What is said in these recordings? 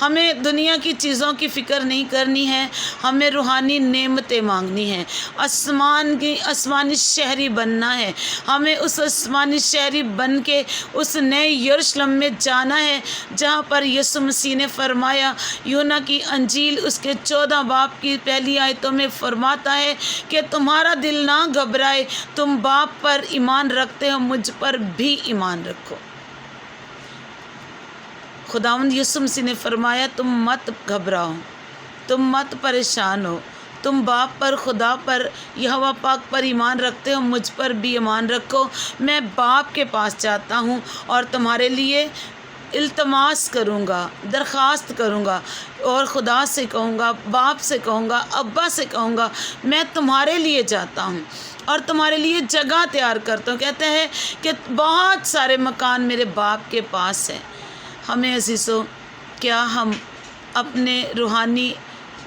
ہمیں دنیا کی چیزوں کی فکر نہیں کرنی ہے، ہمیں روحانی نعمتیں مانگنی ہیں، آسمانی شہری بننا ہے، ہمیں اس آسمانی شہری بن کے اس نئے یروشلم میں جانا ہے جہاں پر یسوع مسیح نے فرمایا، یونا کی انجیل اس کے 14 باب کی پہلی آیتوں میں فرماتا ہے کہ تمہارا دل نہ گھبرائے، تم باپ پر ایمان رکھتے ہو، مجھ پر بھی ایمان رکھو۔ خداوند یسوع مسیح نے فرمایا تم مت گھبراؤ، تم مت پریشان ہو، تم باپ پر، خدا پر، یہوہ پاک پر ایمان رکھتے ہو، مجھ پر بھی ایمان رکھو۔ میں باپ کے پاس جاتا ہوں اور تمہارے لیے التماس کروں گا، درخواست کروں گا، اور خدا سے کہوں گا، باپ سے کہوں گا، ابا سے کہوں گا، میں تمہارے لیے جاتا ہوں اور تمہارے لیے جگہ تیار کرتا ہوں۔ کہتے ہیں کہ بہت سارے مکان میرے باپ کے پاس ہیں۔ ہمیں عزیزو، کیا ہم اپنے روحانی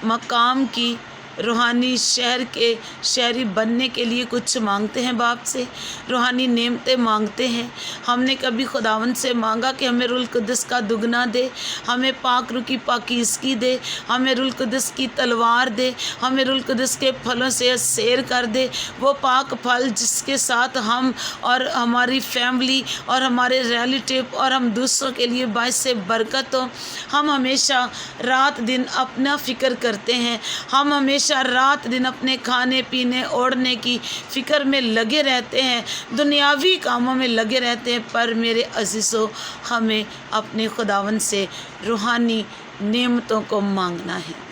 مقام کی، روحانی شہر کے شہری بننے کے لیے کچھ مانگتے ہیں باپ سے؟ روحانی نعمتیں مانگتے ہیں؟ ہم نے کبھی خداوند سے مانگا کہ ہمیں روح القدس کا دگنا دے، ہمیں پاک روح کی پاکیزگی دے، ہمیں روح القدس کی تلوار دے، ہمیں روح القدس کے پھلوں سے سیر کر دے، وہ پاک پھل جس کے ساتھ ہم اور ہماری فیملی اور ہمارے ریلیٹیو اور ہم دوسروں کے لیے باعث برکت ہو۔ ہم ہمیشہ رات دن اپنا فکر کرتے ہیں، ہم ہمیشہ رات دن اپنے کھانے پینے اوڑھنے کی فکر میں لگے رہتے ہیں، دنیاوی کاموں میں لگے رہتے ہیں، پر میرے عزیزو، ہمیں اپنے خداوند سے روحانی نعمتوں کو مانگنا ہے۔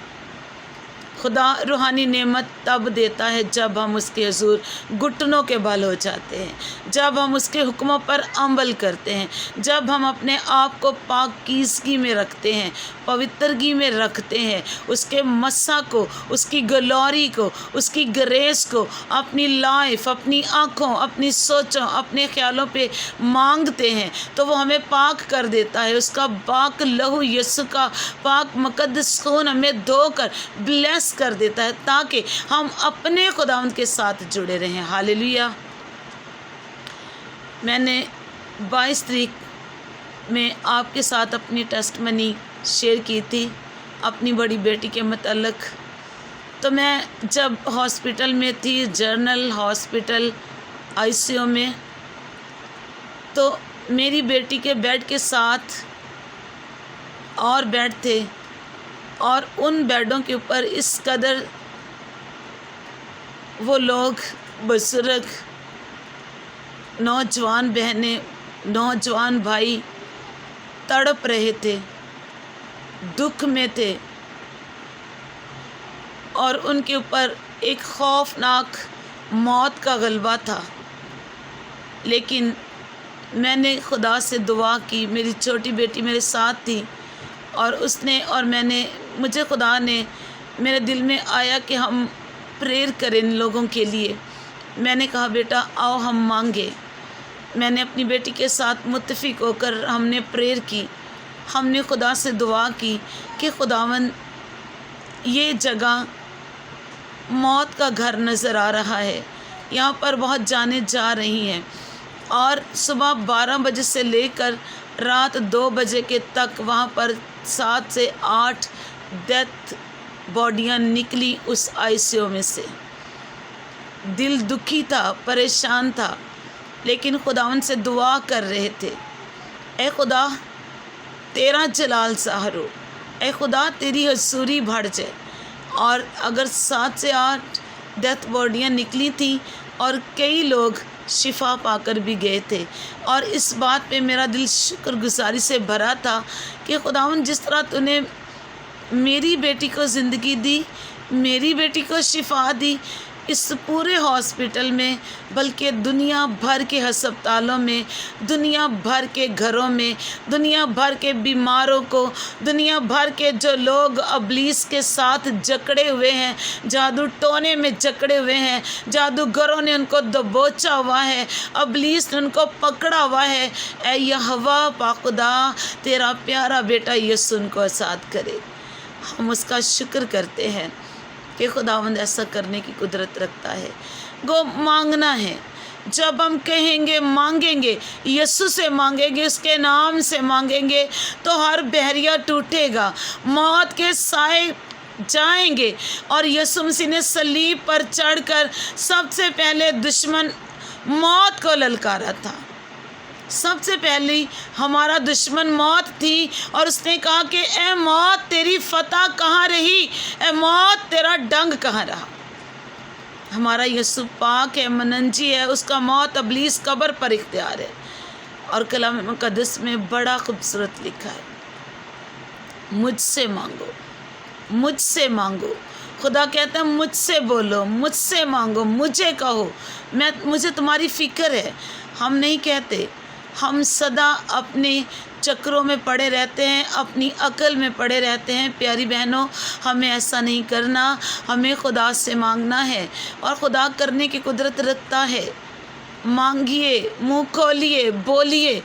خدا روحانی نعمت تب دیتا ہے جب ہم اس کے حضور گھٹنوں کے بل ہو جاتے ہیں، جب ہم اس کے حکموں پر عمل کرتے ہیں، جب ہم اپنے آپ کو پاکیزگی میں رکھتے ہیں، پوترگی میں رکھتے ہیں، اس کے مسا کو، اس کی گلوری کو، اس کی گریس کو اپنی لائف، اپنی آنکھوں، اپنی سوچوں، اپنے خیالوں پہ مانگتے ہیں، تو وہ ہمیں پاک کر دیتا ہے۔ اس کا پاک لہو یسوع کا پاک مقدس خون ہمیں دھو کر بلیس کر دیتا ہے تاکہ ہم اپنے خداوند کے ساتھ جڑے رہیں۔ ہاللیلویا۔ میں نے 22 تاریخ میں آپ کے ساتھ اپنی ٹیسٹمنی شیئر کی تھی اپنی بڑی بیٹی کے متعلق۔ تو میں جب ہاسپٹل میں تھی، جنرل ہاسپٹل ICU میں، تو میری بیٹی کے بیڈ کے ساتھ اور بیڈ تھے، اور ان بیڈوں کے اوپر اس قدر وہ لوگ بزرگ، نوجوان بہنیں، نوجوان بھائی تڑپ رہے تھے، دکھ میں تھے، اور ان کے اوپر ایک خوفناک موت کا غلبہ تھا۔ لیکن میں نے خدا سے دعا کی، میری چھوٹی بیٹی میرے ساتھ تھی، اور اس نے اور میں نے، مجھے خدا نے، میرے دل میں آیا کہ ہم پریئر کریں ان لوگوں کے لیے۔ میں نے کہا بیٹا آؤ ہم مانگے۔ میں نے اپنی بیٹی کے ساتھ متفق ہو کر ہم نے پریئر کی، ہم نے خدا سے دعا کی کہ خداوند یہ جگہ موت کا گھر نظر آ رہا ہے، یہاں پر بہت جانیں جا رہی ہیں، اور صبح 12 بجے سے لے کر رات 2 بجے کے تک وہاں پر 7 سے 8 ڈیتھ باڈیاں نکلی اس ICU میں سے۔ دل دکھی تھا، پریشان تھا، لیکن خداوند سے دعا کر رہے تھے، اے خدا تیرا جلال ظاہر ہو، اے خدا تیری حضوری بڑھ جائے۔ اور اگر 7 سے 8 ڈیتھ باڈیاں نکلی تھیں اور کئی لوگ شفا پا کر بھی گئے تھے، اور اس بات پہ میرا دل شکر گزاری سے بھرا تھا کہ خداوند جس طرح تو نے میری بیٹی کو زندگی دی، میری بیٹی کو شفا دی، اس پورے ہاسپٹل میں، بلکہ دنیا بھر کے ہسپتالوں میں، دنیا بھر کے گھروں میں، دنیا بھر کے بیماروں کو، دنیا بھر کے جو لوگ ابلیس کے ساتھ جکڑے ہوئے ہیں، جادو ٹونے میں جکڑے ہوئے ہیں، جادوگروں نے ان کو دبوچا ہوا ہے، ابلیس نے ان کو پکڑا ہوا ہے، اے یہوہ پاک خدا تیرا پیارا بیٹا یسوع ان کو آزاد کرے۔ ہم اس کا شکر کرتے ہیں کہ خداوند ایسا کرنے کی قدرت رکھتا ہے۔ گو مانگنا ہے، جب ہم کہیں گے مانگیں گے، یسوع سے مانگیں گے، اس کے نام سے مانگیں گے، تو ہر بحریہ ٹوٹے گا، موت کے سائے جائیں گے۔ اور یسوع مسیح نے صلیب پر چڑھ کر سب سے پہلے دشمن موت کو للکارا تھا۔ سب سے پہلی ہمارا دشمن موت تھی، اور اس نے کہا کہ اے موت تیری فتح کہاں رہی، اے موت تیرا ڈنگ کہاں رہا۔ ہمارا یسوع پاک ہے، مننجی ہے، اس کا موت ابلیس قبر پر اختیار ہے۔ اور کلام مقدس میں بڑا خوبصورت لکھا ہے، مجھ سے مانگو، مجھ سے مانگو۔ خدا کہتا ہے مجھ سے بولو، مجھ سے مانگو، مجھے کہو، مجھے تمہاری فکر ہے۔ ہم نہیں کہتے، ہم سدا اپنے چکروں میں پڑے رہتے ہیں، اپنی عقل میں پڑے رہتے ہیں۔ پیاری بہنوں، ہمیں ایسا نہیں کرنا، ہمیں خدا سے مانگنا ہے، اور خدا کرنے کی قدرت رکھتا ہے۔ مانگیے، منہ کھولیے، بولیے،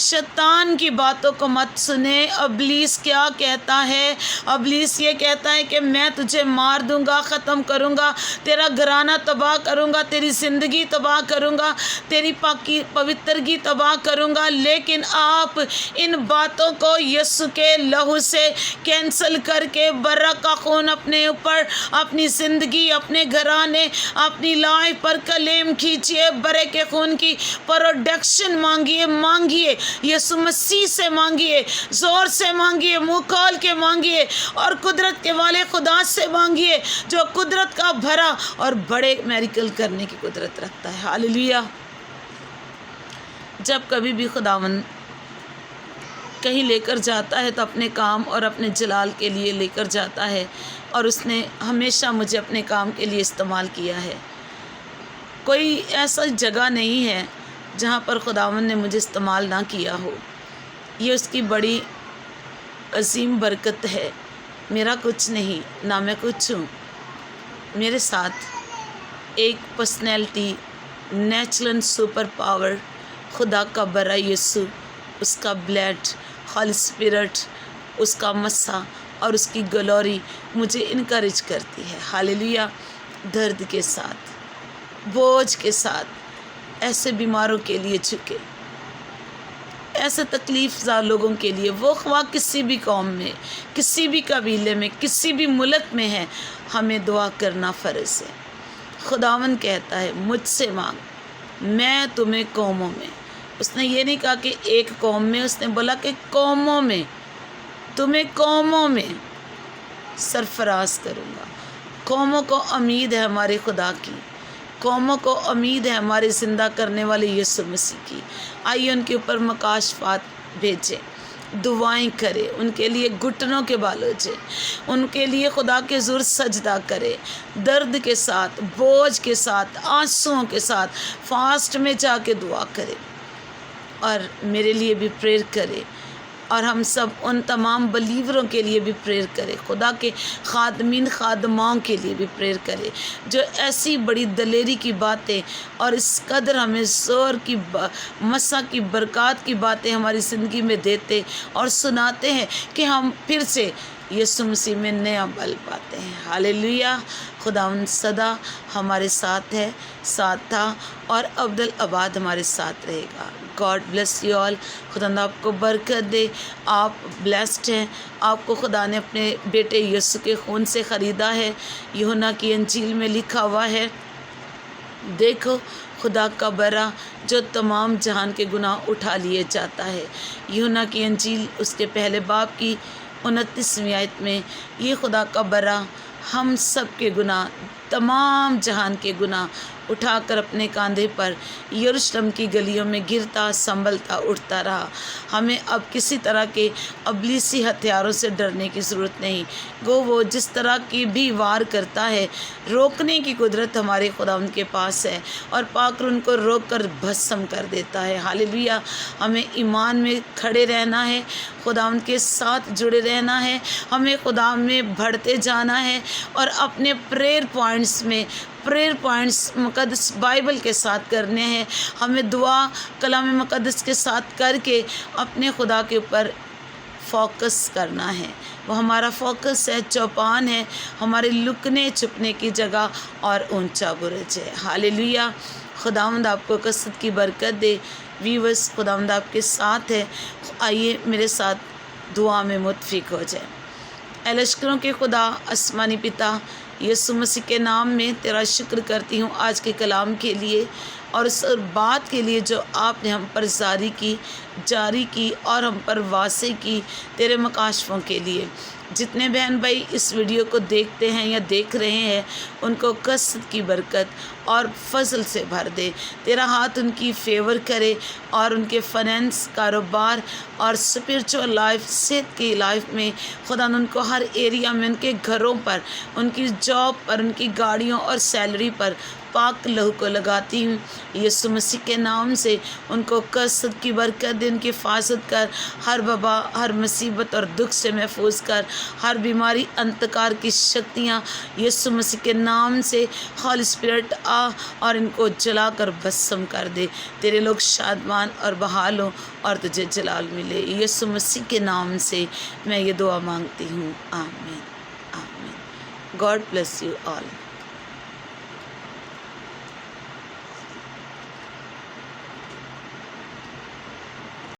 شیطان کی باتوں کو مت سنیں۔ ابلیس کیا کہتا ہے؟ ابلیس یہ کہتا ہے کہ میں تجھے مار دوں گا، ختم کروں گا، تیرا گھرانہ تباہ کروں گا، تیری زندگی تباہ کروں گا، تیری پوترگی تباہ کروں گا۔ لیکن آپ ان باتوں کو یسوع کے لہو سے کینسل کر کے برا کا خون اپنے اوپر، اپنی زندگی، اپنے گھرانے، اپنی لائف پر کلیم کھینچیے۔ برے کے خون کی پروڈکشن مانگیے، مانگیے، یسوع مسیح سے مانگیے، زور سے مانگیے، منہ کھول کے مانگیے، اور قدرت کے والے خدا سے مانگیے، جو قدرت کا بھرا اور بڑے میریکل کرنے کی قدرت رکھتا ہے۔ ہاللیلویا۔ جب کبھی بھی خداوند کہیں لے کر جاتا ہے تو اپنے کام اور اپنے جلال کے لیے لے کر جاتا ہے، اور اس نے ہمیشہ مجھے اپنے کام کے لیے استعمال کیا ہے۔ کوئی ایسا جگہ نہیں ہے جہاں پر خداوند نے مجھے استعمال نہ کیا ہو۔ یہ اس کی بڑی عظیم برکت ہے۔ میرا کچھ نہیں، نہ میں کچھ ہوں۔ میرے ساتھ ایک پرسنالٹی، نیچرل سپر پاور، خدا کا برا یسوع، اس کا بلڈ، ہولی اسپرٹ، اس کا مسا اور اس کی گلوری مجھے انکریج کرتی ہے۔ ہاللیلویا۔ درد کے ساتھ، بوجھ کے ساتھ، ایسے بیماروں کے لیے جھکے، ایسے تکلیف زا لوگوں کے لیے، وہ خواہ کسی بھی قوم میں، کسی بھی قبیلے میں، کسی بھی ملک میں ہے، ہمیں دعا کرنا فرض ہے۔ خداوند کہتا ہے مجھ سے مانگ، میں تمہیں قوموں میں، اس نے یہ نہیں کہا کہ ایک قوم میں، اس نے بولا کہ قوموں میں، تمہیں قوموں میں سرفراز کروں گا۔ قوموں کو امید ہے ہمارے خدا کی، قوموں کو امید ہے ہمارے زندہ کرنے والے یسوع مسیح کی۔ آئیے ان کے اوپر مکاشفات بھیجیں، دعائیں کرے، ان کے لیے گھٹنوں کے بال ہوجے، ان کے لیے خدا کے حضور سجدہ کرے، درد کے ساتھ، بوجھ کے ساتھ، آنسوؤں کے ساتھ فاسٹ میں جا کے دعا کرے، اور میرے لیے بھی پریئر کرے، اور ہم سب ان تمام بلیوروں کے لیے بھی پریئر کرے، خدا کے خادمین خادماؤں کے لیے بھی پریئر کرے، جو ایسی بڑی دلیری کی باتیں اور اس قدر ہمیں زور کی مسا کی برکات کی باتیں ہماری زندگی میں دیتے اور سناتے ہیں کہ ہم پھر سے یسوع مسیح میں نیا بل پاتے ہیں۔ ہاللیلویا۔ خداوند صدا ہمارے ساتھ ہے، ساتھ تھا، اور ابدالآباد ہمارے ساتھ رہے گا۔ God bless you all. خداوند آپ کو برکت دے، آپ بلیسڈ ہیں، آپ کو خدا نے اپنے بیٹے یسوع کے خون سے خریدا ہے۔ یوحنا کی انجیل میں لکھا ہوا ہے، دیکھو خدا کا برا جو تمام جہان کے گناہ اٹھا لیے جاتا ہے۔ یوحنا کی انجیل اس کے پہلے باب کی 29ویں آیت میں، یہ خدا کا برا ہم سب کے گناہ، تمام جہان کے گناہ اٹھا کر اپنے کاندھے پر یروشلم کی گلیوں میں گرتا سنبھلتا اٹھتا رہا۔ ہمیں اب کسی طرح کے ابلیسی ہتھیاروں سے ڈرنے کی ضرورت نہیں۔ گو وہ جس طرح کی بھی وار کرتا ہے، روکنے کی قدرت ہمارے خداوند کے پاس ہے، اور پاک ان کو روک کر بھسم کر دیتا ہے۔ ہاللیلویا۔ ہمیں ایمان میں کھڑے رہنا ہے، خداوند کے ساتھ جڑے رہنا ہے، ہمیں خدا میں بڑھتے جانا ہے، اور اپنے پریئر پوائنٹس مقدس بائبل کے ساتھ کرنے ہیں۔ ہمیں دعا کلام مقدس کے ساتھ کر کے اپنے خدا کے اوپر فوکس کرنا ہے۔ وہ ہمارا فوکس ہے، چوپان ہے، ہمارے لکنے چھپنے کی جگہ اور اونچا برج ہے۔ ہاللیلویا۔ خداوند آپ کو کثرت کی برکت دے۔ ویورز، خداوند آپ کے ساتھ ہے۔ آئیے میرے ساتھ دعا میں متفق ہو جائے۔ اے لشکروں کے خدا، آسمانی پتا، یسوع مسیح کے نام میں تیرا شکر کرتی ہوں آج کے کلام کے لیے اور اس بات کے لیے جو آپ نے ہم پر جاری کی اور ہم پر واضح کی، تیرے مکاشفوں کے لیے۔ جتنے بہن بھائی اس ویڈیو کو دیکھتے ہیں یا دیکھ رہے ہیں، ان کو کثرت کی برکت اور فضل سے بھر دے۔ تیرا ہاتھ ان کی فیور کرے اور ان کے فائنینس، کاروبار اور اسپرچول لائف، صحت کی لائف میں خدا ان کو ہر ایریا میں، ان کے گھروں پر، ان کی جاب پر، ان کی گاڑیوں اور سیلری پر پاک لہو کو لگاتی ہوں۔ یسوع مسیح کے نام سے ان کو کثرت کی برکت دے، ان کی حفاظت کر، ہر وبا، ہر مصیبت اور دکھ سے محفوظ کر، ہر بیماری، انتکار کی شکتیاں یسوع مسیح کے نام سے ہولی اسپرٹ آ اور ان کو جلا کر بھسم کر دے۔ تیرے لوگ شادمان اور بحال ہوں اور تجھے جلال ملے۔ یسوع مسیح کے نام سے میں یہ دعا مانگتی ہوں، آمین، آمین۔ God bless you all.